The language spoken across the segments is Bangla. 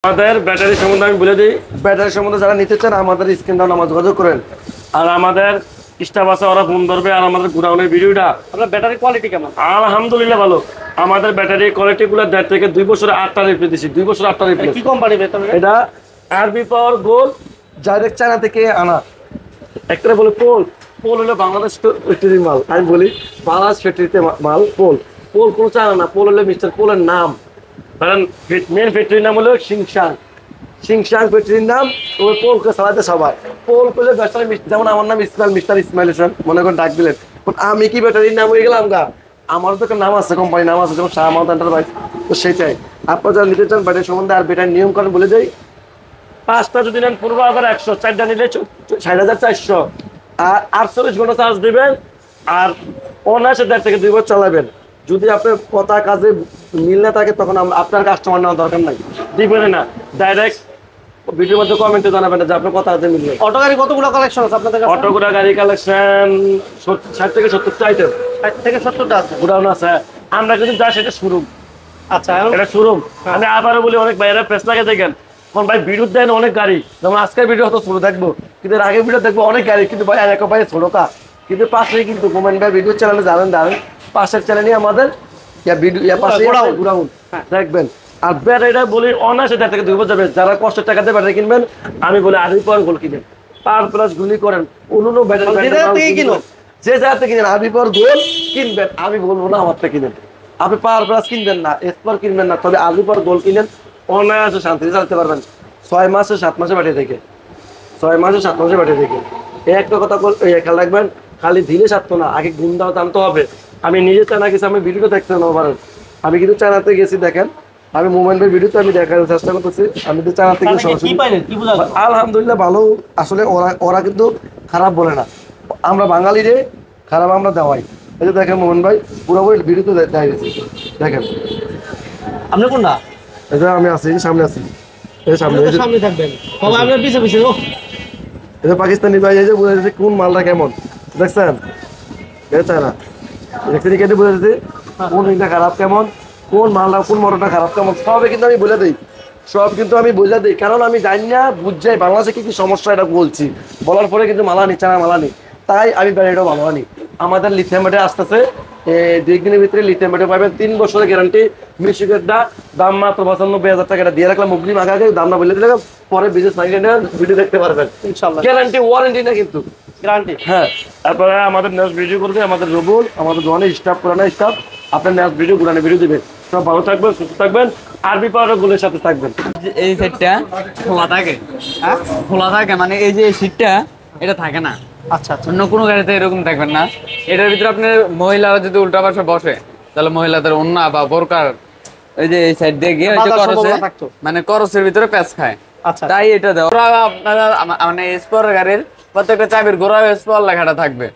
আমাদের ব্যাটারি সম্বন্ধে আমি বলে দিই। ব্যাটারি সম্বন্ধে যারা নিতে চান আমাদের স্ক্রিন ডাউন আমার যোগাযোগ করেন। আর আমাদের স্টাফ আছে, ওরা ফোন ধরবে। আর আমাদের গোডাউনের ভিডিওটা আপনার ব্যাটারি কোয়ালিটি কেমন? আলহামদুলিল্লাহ ভালো। আমাদের ব্যাটারি কোয়ালিটি গুলো 1.5 থেকে 2 বছর 8টা রিপ্লেস দিচ্ছি। 2 বছর 8টা রিপ্লেস। কি কোম্পানি বেতন? এটা আরবি পাওয়ার গোল্ড, ডাইরেক্ট চায়না থেকে আনা। একটা বলে পোল। পোল হলো বাংলাদেশ ফ্যাক্টরির মাল। আমি বলি বাংলাদেশ ফ্যাক্টরিতে মাল পোল। পোল কোনো চায়না না, পোল হলো মিস্টার পোলের নাম। কারণ মেন ফ্যাক্টরির নাম হলো সিংসাং। সিংসাং ফ্যাক্টরির নাম। ওই পোলকে চালাতে সবাই পোল করলে ব্যাটারি। যেমন আমার নাম ইসমাইল, মিস্টার ইসমাইল হোসেন মনে করেন ডাক দিলেন। আমি কি ব্যাটারির নাম হয়ে গেলাম গা? আমারও তো একটা নাম আছে, কোম্পানির নাম আছে, যেমন শাহমাদ এন্টারপ্রাইজ। তো সেটাই আপনারা যারা নিতে চান ব্যাটারি সম্বন্ধে আর ব্যাটারির নিয়ম কারণ বলে যাই। 5টা যদি নেন 15,100, 4টা নিলে 60,400। আর 48 ঘন্টা চার্জ দিবেন। আর অনায়াসে 1.5 থেকে 2 বছর চালাবেন। যদি আপনার কথা কাজে মিল না থাকে তখন আপনার কাস্টমার নেওয়ার দরকার নাই, দিবেন না। ডাইরেক্ট ভিডিওর মধ্যে কমেন্টে জানাবেন যে আপনার কথা কাজে মিলবে। অটো গাড়ি কতগুলো কালেকশন আছে আপনাদের কাছে? অটোগুলো গাড়ি কালেকশন 60 থেকে 70টা আইটেম। 60 থেকে 70টা আছে। গোডাউন আছে। আমরা কিন্তু যা সেটা শোরুম। আচ্ছা, এটা শোরুম। আমি আবারও বলি, অনেক ভাইয়েরা প্রেস লাগে দেখেন কোন ভাই ভিডিও দেন অনেক গাড়ি। যেমন আজকের ভিডিও হয়তো ছোট দেখবো, কিন্তু এর আগের ভিডিও দেখবো অনেক গাড়ি। কিন্তু ভাই এক ভাই ছোট কা, কিন্তু পাশেই কিন্তু কমেন্ট ভাই ভিডিও চ্যানেলে জানেন পাশের চ্যানেলই আমাদের গোডাউন দেখবেন। আর ব্যাটারিটা বলি অনায়াসে 1.5 থেকে 2 বছর যাবে। যারা কষ্টের টাকা দিয়ে ব্যাটারি কিনবেন আমি বলি আরবি পাওয়ার গোল্ড কিনেন। পার প্লাস গুলি করেন অন্য ব্যাটারি যে জায়গা থেকে কিনেন আরবি পাওয়ার গোল্ড কিনবেন। আমি বলবো না আমার থেকে কিনেন। আপনি পাওয়ার প্লাস কিনবেন না, এসপার কিনবেন না, তবে আরবি পাওয়ার গোল্ড কিনেন। অনায়াসে শান্তিতে চালাতে পারবেন। 6 মাসে 7 মাসে ব্যাটারি থেকে 6 মাসে 7 মাসে ব্যাটারি থেকে। এই একটা কথা খেয়াল রাখবেন, খালি ধীরে সারতো না, আগে ঘুম দাও টানতে হবে। আমি নিজে চায়না গেছি, আমি ভিডিওটা দেখতে না পারেন। আমি কিন্তু চায়নাতে গেছি, দেখেন আমি মোমেন্টের ভিডিওতে আমি দেখার চেষ্টা করতেছি। আমি তো চায়না থেকে আলহামদুলিল্লাহ ভালো। আসলে ওরা কিন্তু খারাপ বলে না। আমরা বাঙালিরে খারাপ আমরা দেওয়াই। এই যে দেখেন মোহন ভাই পুরোপুরি ভিডিওতে দেখাইছি দেখেন। আপনি কোনটা? এই যে আমি আছি, সামনে আছি, এই সামনে থাকবেন। তবে আপনার পিছে পিছে এই যে পাকিস্তানি ভাই এই যে বুঝে যাচ্ছে কোন মালটা কেমন দেখছেন। চায়না দেখছেন কেটে বুঝে যাচ্ছে কোন ইটা খারাপ কেমন, কোন মালটা কোন মোটরটা খারাপ কেমন, সবে কিন্তু আমি বলে দিই। সব কিন্তু আমি বলে দিই, কারণ আমি জানি না বুঝাই বাংলাদেশে কি কি সমস্যা এটা বলছি। বলার পরে কিন্তু মালানি চায়না মালানি, তাই আমি ব্যাটারিটাও ভালো আনি। আমাদের লিথিয়াম ব্যাটারি আসতেছে 2 দিনের ভিতরে। লিথিয়াম ব্যাটারি পাবেন 3 বছরের গ্যারান্টি। মিউজিকেরটা দাম মাত্র 95,000 টাকা দিয়ে রাখলাম। মুগলি আগে দাম না বলে দিলাম, পরে বিজনেস ভিডিও দেখতে পারবেন ইনশাআল্লাহ। গ্যারান্টি ওয়ারেন্টি না কিন্তু গ্যারান্টি। হ্যাঁ, তারপরে আমাদের নেক্সট ভিডিও করবে আমাদের রবুল, আমাদের দোকানে স্টাফ, পুরানো স্টাফ। আপনার নেক্সট ভিডিও পুরানো ভিডিও দিবে। সব ভালো থাকবেন, সুস্থ থাকবেন, আরবি পাওয়ার গোলের সাথে থাকবেন। এই সেটটা খোলা থাকে। হ্যাঁ, খোলা থাকে মানে এই যে সিটটা এটা থাকে না। আচ্ছা আচ্ছা, অন্য কোনো গাড়িতে এরকম থাকবেন না। এটার ভিতরে আপনার মহিলারা যদি উল্টা পাশে বসে তাহলে মহিলাদের ওন্না বা বোরকার ওই যে এই সাইড দিয়ে গিয়ে মানে করসের ভিতরে প্যাচ খায়। আচ্ছা, তাই এটা দেওয়া। আপনারা মানে স্পোরের গাড়ির প্রত্যেকটা চাবির গোড়ায় স্পোর লেখাটা থাকবে।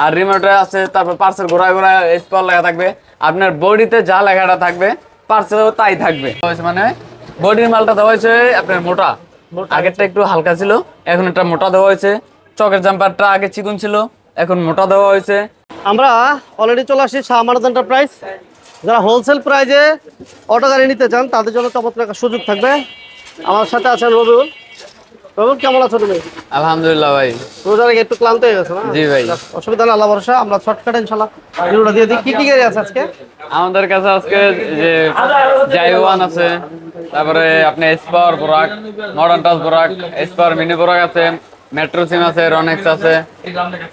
আর রিমোটে আছে, তারপর পার্সের গোড়ায় গোড়ায় স্পোর লেখা থাকবে। আপনার বডিতে যা লেখাটা থাকবে পার্সেও তাই থাকবে। মানে বডির মালটা দেওয়া হয়েছে আপনার মোটা, আগেরটা একটু হালকা ছিল, এখন এটা মোটা দেওয়া হয়েছে। চকের জাম্পারটা আগে চিকন ছিল, এখন মোটা দেওয়া হয়েছে। আমরা অলরেডি চলে আসছি শাহমাদ এন্টারপ্রাইজ। যারা হোলসেল প্রাইজে অটো গাড়ি নিতে চান তাদের জন্য চমৎকার একটা সুযোগ থাকবে। আমার সাথে আছেন রবিউল। রবিউল, কেমন আছো তুমি? আলহামদুলিল্লাহ ভাই। রোজার আগে একটু ক্লান্ত হয়ে গেছো না? জি ভাই, অসুবিধা নেই, আল্লাহ ভরসা। আমরা শর্টকাটে ইনশাআল্লাহ ভিডিওটা দিয়ে দিই। কি কি গাড়ি আছে আজকে আমাদের কাছে? আজকে যে জাইওয়ান আছে, তারপরে আপনি এসপার বোরাক, মডার্ন টাচ বোরাক, এসপার মিনি বোরাক আছে, মেট্রো সিম আছে, রনেক্স আছে,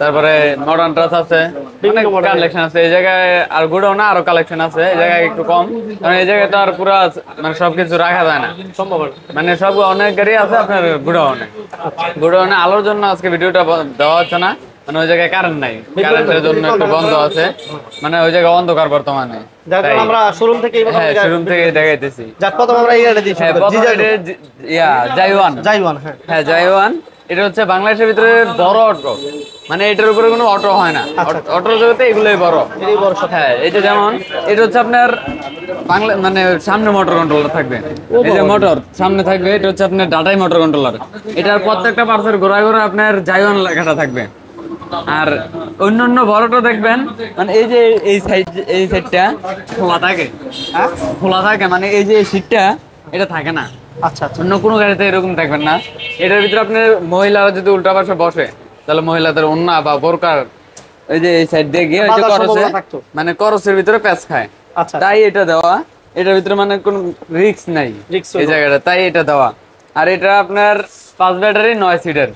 তারপরে মডার্ন টাচ আছে, অনেক কালেকশন আছে এই জায়গায়। আর গুডও না, আরো কালেকশন আছে এই জায়গায় একটু কম, কারণ এই জায়গায় তো আর পুরো মানে সবকিছু রাখা যায় না সম্ভব। মানে সব অনেক গাড়ি আছে আপনার গুডাউনে আলোর জন্য আজকে ভিডিওটা দেওয়া হচ্ছে না। মানে ওই জায়গায় কারেন্ট নাই, কারেন্টের জন্য একটু বন্ধ আছে। মানে ওই জায়গায় অন্ধকার বর্তমানে। আমরা শোরুম থেকে দেখাইতেছি। জাইওয়ান এটা হচ্ছে বাংলাদেশের ভিতরে বড় অটো, মানে এটার উপরে কোনো অটো হয় না। অটোর জগতে এগুলোই বড়। হ্যাঁ, এটা যেমন এটা হচ্ছে আপনার বাংলা মানে সামনে মোটর কন্ট্রোলার থাকবে। এই যে মোটর সামনে থাকবে, এটা হচ্ছে আপনার ডাটাই মোটর কন্ট্রোলার। এটার প্রত্যেকটা পার্সের ঘোরায় ঘোরায় আপনার জাইওয়ান লেখাটা থাকবে। আর অন্যান্য বড়টা দেখবেন মানে এই যে এই সাইডটা খোলা থাকে। খোলা থাকে মানে এই যে সিটটা এটা থাকে না। আচ্ছা আচ্ছা অন্য কোনো গাড়িতে এরকম দেখবেন না। এটার ভিতরে আপনার মহিলারা যদি উল্টা পাশে বসে তাহলে মহিলাদের ওন্না বা বোরকার ওই যে এই সাইড দিয়ে গিয়ে ওই যে বাঁধার করসে সম্ভাবনা থাকতো। মানে করসের ভিতরে প্যাচ খায়, আচ্ছা তাই এটা দেওয়া। এটার ভিতরে মানে কোনো রিস্ক নাই Risk এই হলো। জায়গাটা, তাই এটা দেওয়া। আর এটা আপনার 5 ব্যাটারি 9 সিটার।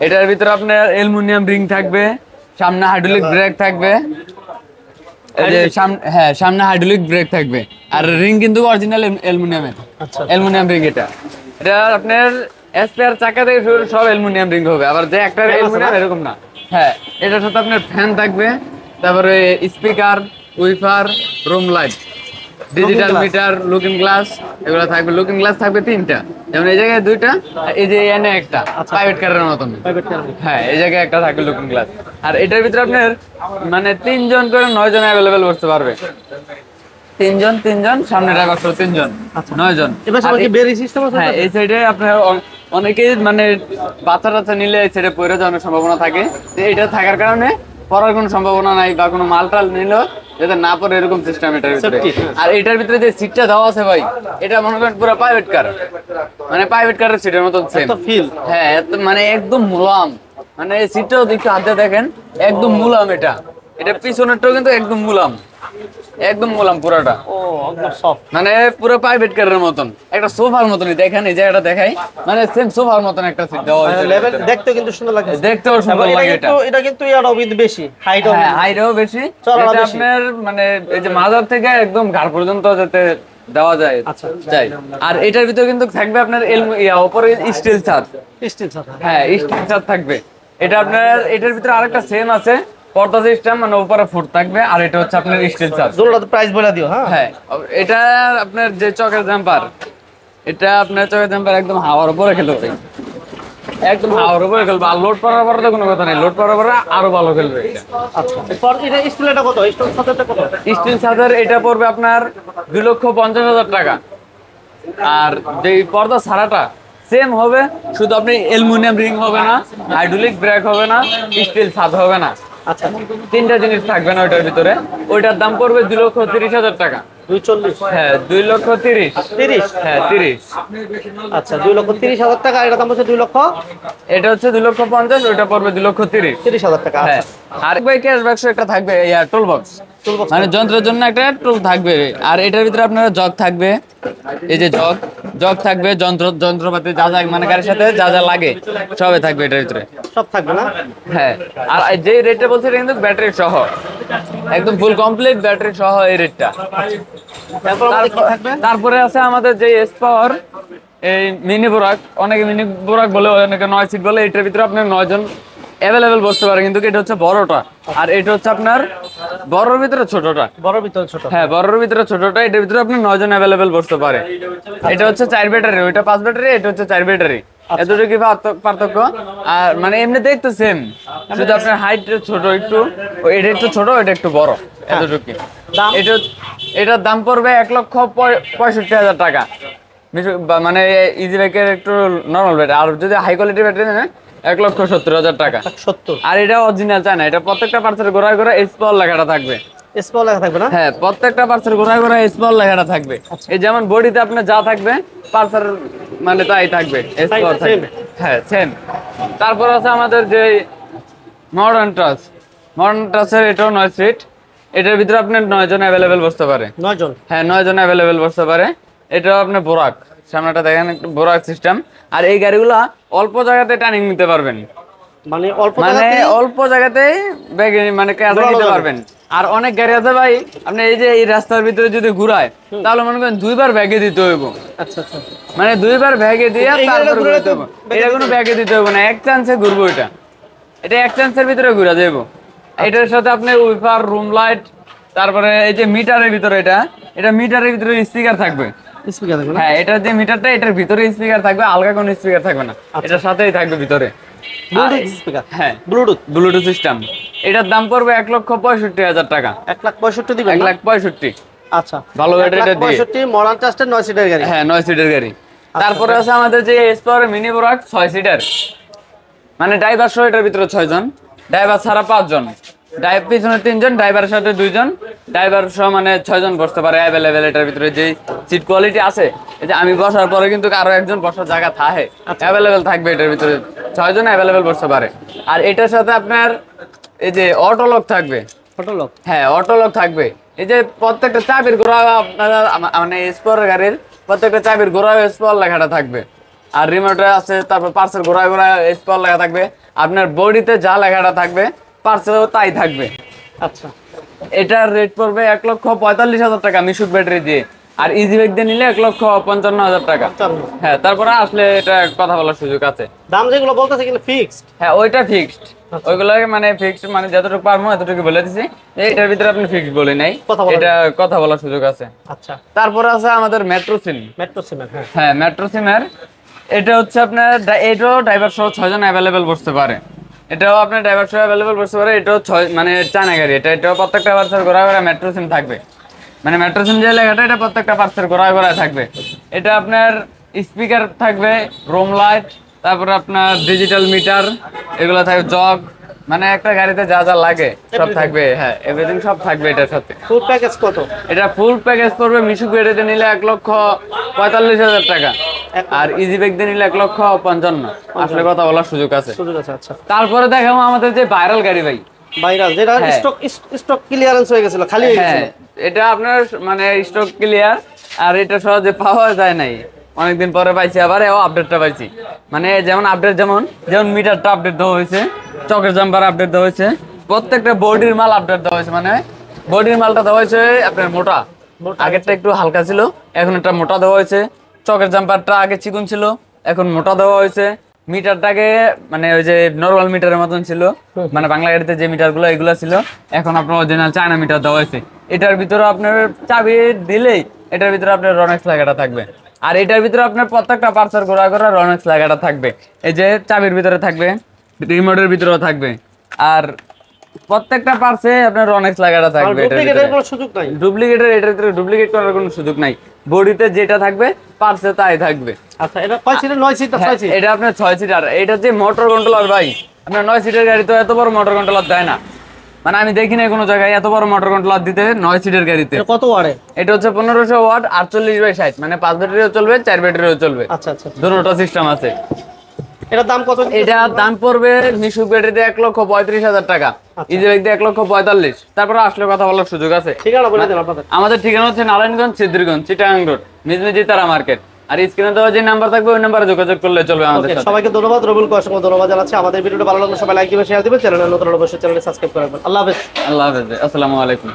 এটার ভিতরে আপনার অ্যালুমিনিয়াম রিং থাকবে, সামনে হাইড্রোলিক ব্রেক থাকবে, এই যে হ্যাঁ সামনে হাইড্রোলিক ব্রেক থাকবে। আর রিং কিন্তু অরিজিনাল অ্যালুমিনিয়ামের, আচ্ছা অ্যালুমিনিয়াম রিং। এটা আপনার স্পেয়ার চাকা থেকে শুরু সব অ্যালুমিনিয়াম রিং হবে, আবার যে একটা অ্যালুমিনিয়াম এরকম না। হ্যাঁ এটার সাথে আপনার ফ্যান থাকবে, তারপরে speaker, woofer, room light, digital glass। Meter, looking glass এগুলো থাকবে। লুকিং গ্লাস থাকবে 3টা, যেমন এই জায়গায় 2টা, এই যে এনে একটা প্রাইভেট কারের মতন। Private car. হ্যাঁ এই জায়গায় একটা থাকবে লুকিং গ্লাস। আর এটার ভিতরে আপনার মানে 3 জন করে 9 জন অ্যাভেলেবেল বসতে পারবে। 3 জন, সামনে ড্রাইভার সহ 3 জন, 9 জন। এবার সবাই কি বেরি সিস্টেম আছে? হ্যাঁ এই সাইডে আপনার অনেকেই মানে বাচ্চা টাচ্চা নিলে এই সাইডে পড়ে যাওয়ার সম্ভাবনা থাকে। তো এটা থাকার কারণে পড়ার কোনো সম্ভাবনা নাই, বা কোনো মাল টাল নিল যাতে না পড়ে এরকম সিস্টেম এটার ভিতরে। আর এটার ভিতরে যে সিটটা দেওয়া আছে ভাই, এটা মনে করেন পুরো প্রাইভেট কার, মানে প্রাইভেট কারের সিটের মতন সেম তো ফিল। হ্যাঁ মানে একদম মুলাম, মানে এই সিটটাও একটু হাতে দেখেন একদম মুলাম। এটা পিছনেরটাও কিন্তু একদম মুলাম, একদম মুলাম পুরোটা, ও একদম সফট। মানে পুরো প্রাইভেট কারের মতন, একটা সোফার মতনই দেখেন। এই জায়গাটা দেখাই, মানে সেম সোফার মতন একটা সিট দেওয়া হয়েছে। লেভেল দেখতে কিন্তু সুন্দর লাগে। দেখতেও সুন্দর লাগে এটা। এটা কিন্তু ইয়ারও কিন্তু বেশি, হাইটও হ্যাঁ হাইটও বেশি। চওড়া এটা বেশি। আপনার মানে এই যে মাজার থেকে একদম ঘাড় পর্যন্ত যাতে দেওয়া যায় আচ্ছা। চাই। আর এটার ভিতরে কিন্তু থাকবে আপনার উপরে স্টিল ছাদ। স্টিল ছাদ। হ্যাঁ স্টিল ছাদ থাকবে। এটা আপনার এটার ভিতরে আরেকটা সেম আছে, পর্দা সিস্টেম, মানে উপরে ফুট থাকবে। আর এটা হচ্ছে আপনার স্টিল ছাদ। দুটোর প্রাইস বলে দিও। হ্যাঁ হ্যাঁ এটা আপনার যে চকের জাম্পার, এটা আপনার চকের জাম্পার একদম হাওয়ার উপরে খেলবে, একদম হাওয়ার উপরে খেলবে। আর লোড করার পরে তো কোনো কথা নেই, লোড করার পরে আরো ভালো খেলবে এটা। আচ্ছা এরপর এটা স্টিলটা কত? স্টিল ছাদটা কত? স্টিল ছাদের এটা পড়বে আপনার 2,50,000 টাকা। আর যে পর্দা ছাড়াটা সেম হবে, শুধু আপনি অ্যালুমিনিয়াম রিং হবে না, হাইড্রোলিক ব্রেক হবে না, স্টিল ছাদ হবে না। আচ্ছা 3টা জিনিস থাকবে না ওইটার ভিতরে। ওইটার দাম পড়বে 2,30,000 টাকা। 240। হ্যাঁ 2,30,000। 30। হ্যাঁ 30। আচ্ছা 2,30,000 টাকা। এটা দাম হচ্ছে 2,50,000। এটা হচ্ছে 2,50,000, ওইটা পড়বে 2,30,000। 30,000 টাকা। হ্যাঁ আচ্ছা আর ভাই ক্যাশ বাক্স একটা থাকবে, টুল বক্স, মানে যন্ত্রের জন্য একটা টুল থাকবে। আর এটার ভিতরে আপনার জগ থাকবে, এই যে জগ থাকবে, যন্ত্রপাতি যা যা মানে গাড়ির সাথে যা যা লাগে সবই থাকবে এটার ভিতরে। সব থাকবে না? হ্যাঁ আর যে রেটটা বলছে এটা কিন্তু ব্যাটারি সহ, একদম ফুল কমপ্লিট ব্যাটারি সহ এই রেটটা। তারপর আমাদের কি থাকবে? তারপরে আছে আমাদের যে এসপাওয়ার এই মিনি বোরাক, অনেকে মিনি বোরাক বলে, অনেকে 9 সিট বলে। এটার ভিতরে আপনার 9 জন অ্যাভেলেবেল বসতে পারে, কিন্তু এটা হচ্ছে বড়টা। আর এটা হচ্ছে আপনার বড়র ভিতরে ছোটটা। বড় ভিতর ছোট। হ্যাঁ বড়র ভিতরে ছোটটা। এটার ভিতরে আপনি 9 জন অ্যাভেলেবেল বসতে পারে। এটা হচ্ছে 4 ব্যাটারি, ওইটা 5 ব্যাটারি, এটা হচ্ছে 4 ব্যাটারি। এতটুকু পার্থক্য। আর মানে এমনি দেখতে সেম, শুধু আপনার হাইট ছোট একটু, এটা একটু ছোট, এটা একটু বড়, এতটুকু। দাম? এটার দাম পড়বে 1,65,000 টাকা। মানে ইজি বাইকের একটু নর্মাল ব্যাটারি। আর যদি হাই কোয়ালিটি ব্যাটারি নেন 1,70,000 টাকা। 70। আর এটা অরিজিনাল চায় না, এটা প্রত্যেকটা পার্সের গোড়ায় গোড়ায় এসপাওয়ার লেখাটা থাকবে। স্পল লেখা থাকবে না? হ্যাঁ প্রত্যেকটা পার্সের গোড়ায় গোড়ায় এসপাওয়ার লেখাটা থাকবে। এই যেমন বডিতে আপনার যা থাকবে পার্সের মানে তাই থাকবে, এসপাওয়ার থাকবে। হ্যাঁ সেম। তারপর আছে আমাদের যে মডার্ন ট্রাসের, এটাও 9 সিট। এটার ভিতরে আপনার 9 জন অ্যাভেলেবেল বসতে পারে। 9 জন। হ্যাঁ 9 জন অ্যাভেলেবেল বসতে পারে। এটাও আপনার বোরাক, সামনেটা দেখেন একটু বোরাক সিস্টেম। আর এই গাড়িগুলা অল্প জায়গাতে টার্নিং নিতে পারবেন, মানে অল্প মানে জায়গাতেই অল্প জায়গাতেই ব্যাগে মানে ক্যাটা নিতে পারবেন। আর অনেক গাড়ি আছে ভাই, আপনি এই যে এই রাস্তার ভিতরে যদি ঘুরায় তাহলে মনে করেন 2 বার ব্যাগে দিতে হইব। আচ্ছা আচ্ছা। মানে 2 বার ব্যাগে দিয়ে এই গাড়িটা তারপরে ঘুরালে ঘুরতে তো হবে। এটা কোনো ব্যাগে দিতে হবে না, এক চান্সে ঘুরবো। এটা এক চান্সের ভিতরে ঘুরা যাবো। এটার সাথে আপনি উইপার, রুম লাইট, তারপরে এই যে মিটারের ভিতরে, এটা মিটারের ভিতরে স্পিকার থাকবে। স্পিকার থাকবে না? হ্যাঁ এটার যে মিটারটা, এটার ভিতরে স্পিকার থাকবে, আলাদা কোনো স্পিকার থাকবে না, এটার সাথেই থাকবে ভিতরে। Bluetooth speaker. হ্যাঁ ব্লুটুথ সিস্টেম। এটার দাম পড়বে 1,65,000 টাকা। 1,65,000 দিবেন না? 1,65,000। আচ্ছা ভালো ব্যাটারিটা দিয়ে। 1,65,000 মডার্ন ট্রাস্টের 9 সিটের গাড়ি। হ্যাঁ 9 সিটের গাড়ি। তারপরে আছে আমাদের যে এসপাওয়ার মিনি বোরাক 6 সিটার, মানে ড্রাইভার সহ এটার ভিতরে 6 জন, ড্রাইভার ছাড়া 5 জন। পিছনে 3 জন, ড্রাইভারের সাথে 2 জন, ড্রাইভার সহ মানে 6 জন বসতে পারে অ্যাভেলেবেল। এটার ভিতরে যে সিট কোয়ালিটি আছে, এই যে আমি বসার পরে কিন্তু আরো একজন বসার জায়গা থাকে, অ্যাভেলেবেল থাকবে। এটার ভিতরে 6 জন অ্যাভেলেবেল বসতে পারে। আর এটার সাথে আপনার এই যে অটো লক থাকবে। ছোট লোক। হ্যাঁ, অটো লক থাকবে। এই যে প্রত্যেকটা চাবির গোড়া আপনারা মানে স্পোর গাড়ির প্রত্যেকটা চাবির গোড়ায় স্পোর লেখাটা থাকবে। আর রিমোটে আছে, তারপর পার্সেল গোড়ায় গোড়ায় স্পোর লেখা থাকবে। আপনার বডিতে যা লেখাটা থাকবে পার্সেলও তাই থাকবে। আচ্ছা, এটার রেট পড়বে 1,45,000 টাকা মিশুক ব্যাটারি দিয়ে। আর ইজি বাইক দিয়ে নিলে 1,55,000 টাকা। হ্যাঁ, তারপরে আসলে এটা কথা বলার সুযোগ আছে। দাম যেগুলো বলতেছে কিন্তু ফিক্সড? হ্যাঁ, ওইটা ফিক্সড। ওইগুলো মানে ফিক্সড, মানে যতটুকু পারবো এতটুকু বলে দিছি। এটার ভিতরে আপনি ফিক্সড বলে নাই, এটা কথা বলার সুযোগ আছে। আচ্ছা, তারপরে আছে আমাদের মেট্রো সিম। মেট্রো সিমের। হ্যাঁ, মেট্রো সিমের এটা হচ্ছে আপনার এটাও ড্রাইভার সহ 6 জন অ্যাভেলেবেল বসতে পারে। এটাও আপনার ড্রাইভার সহ অ্যাভেলেবেল বসতে পারে। এটাও 6 মানে চায়না গাড়ি। এটাও প্রত্যেকটা পার্সেল ঘোরা ঘোরা মেট্রো সিম থাকবে। মানে মেট্রো সিম যে লেখাটা, এটা প্রত্যেকটা পার্সেল ঘোরা ঘোরা থাকবে। এটা আপনার স্পিকার থাকবে, রুম লাইট, তারপরে আপনার ডিজিটাল মিটার, এগুলো থাকবে, জগ, মানে একটা গাড়িতে যা যা লাগে সব থাকবে। হ্যাঁ, এভরিথিং সব থাকবে এটার সাথে। ফুল প্যাকেজ কত? এটা ফুল প্যাকেজ পড়বে মিশুক ব্যাটারিতে নিলে 1,45,000 টাকা। আর ইজি বাইক দিয়ে নিলে 1,55,000। আসলে কথা বলার সুযোগ আছে। আচ্ছা, তারপরে দেখাবো আমাদের যে ভাইরাল গাড়ি ভাই। ভাইরাল যেটা স্টক ক্লিয়ারেন্স হয়ে গেছিল, খালি হয়ে গেছিল। হ্যাঁ, এটা আপনার মানে স্টক ক্লিয়ার। আর এটা সহজে পাওয়া যায় নাই, অনেকদিন পরে পাইছি। আবার এও আপডেটটা পাইছি। মানে যেমন আপডেট, যেমন মিটারটা আপডেট দেওয়া হয়েছে, চকের জাম্পার আপডেট দেওয়া হয়েছে, প্রত্যেকটা বডির মাল আপডেট দেওয়া হয়েছে। মানে বডির মালটা দেওয়া হয়েছে আপনার মোটা, আগেরটা একটু হালকা ছিল, এখন একটা মোটা দেওয়া হয়েছে। চকের জাম্পারটা আগে চিকন ছিল, এখন মোটা দেওয়া হয়েছে। মিটারটাকে মানে ওই যে নরমাল মিটারের মতন ছিল, মানে বাংলা গাড়িতে যে মিটারগুলো এগুলো ছিল, এখন আপনার অরিজিনাল চায়না মিটার দেওয়া হয়েছে। এটার ভিতরে আপনার চাবি দিলেই এটার ভিতরে আপনার রনেক্স লাগাটা থাকবে। আর এটার ভিতরে আপনার প্রত্যেকটা পার্সার ঘোরা ঘোরা রনেক্স লাগাটা থাকবে। এই যে চাবির ভিতরে থাকবে, রিমোটের ভিতরেও থাকবে। আর প্রত্যেকটা পার্সে আপনার রনেক্স লাগাটা থাকবে। ডুপ্লিকেটের কোনো সুযোগ নাই। এটার ভিতরে ডুপ্লিকেট করার কোনো সুযোগ নাই। বডিতে যেটা থাকবে পার্সে তাই থাকবে। আচ্ছা, এটা কয় সিটের? 9 সিট? 6 সিট? এটা আপনার 6 সিটার। এটা যে মোটর কন্ট্রোলার ভাই, আপনার 9 সিটের গাড়ি তো এত বড় মোটর কন্ট্রোলার দেয় না। মানে আমি দেখি না কোনো জায়গায় এত বড় মোটর কন্ট্রোলার দিতে 9 সিটের গাড়িতে। কত ওয়াটের? এটা হচ্ছে 1500 ওয়াট, 48/60, মানে 5 ব্যাটারিও চলবে, 4 ব্যাটারিও চলবে। আচ্ছা, দুটোটা সিস্টেম আছে। এটার দাম কত? এটা দাম পড়বে মিশুক ব্যাটারিতে 1,35,000 টাকা, ইজি বাইক দিয়ে 1,45,000। তারপরে আসলে কথা বলার সুযোগ আছে। ঠিকানা বলে দেন আপনাদের। আমাদের ঠিকানা হচ্ছে নারায়ণগঞ্জ, সিদ্ধিরগঞ্জ, চিটাগাং রোড, মিজমিজি তারা মার্কেট। আর স্ক্রিনে দেওয়া যে নাম্বার থাকবে ওই নাম্বারে যোগাযোগ করলে চলবে আমাদের সাথে। সবাইকে ধন্যবাদ, রবিউলকে অসংখ্য ধন্যবাদ জানাচ্ছি। আমাদের ভিডিওটা ভালো লাগলে সবাই লাইক দিবেন, শেয়ার দিবেন, চ্যানেলে নতুন অবশ্যই চ্যানেলটি সাবস্ক্রাইব করবেন। আল্লাহ হাফেজ। আল্লাহ হাফেজ। আসসালামু আলাইকুম।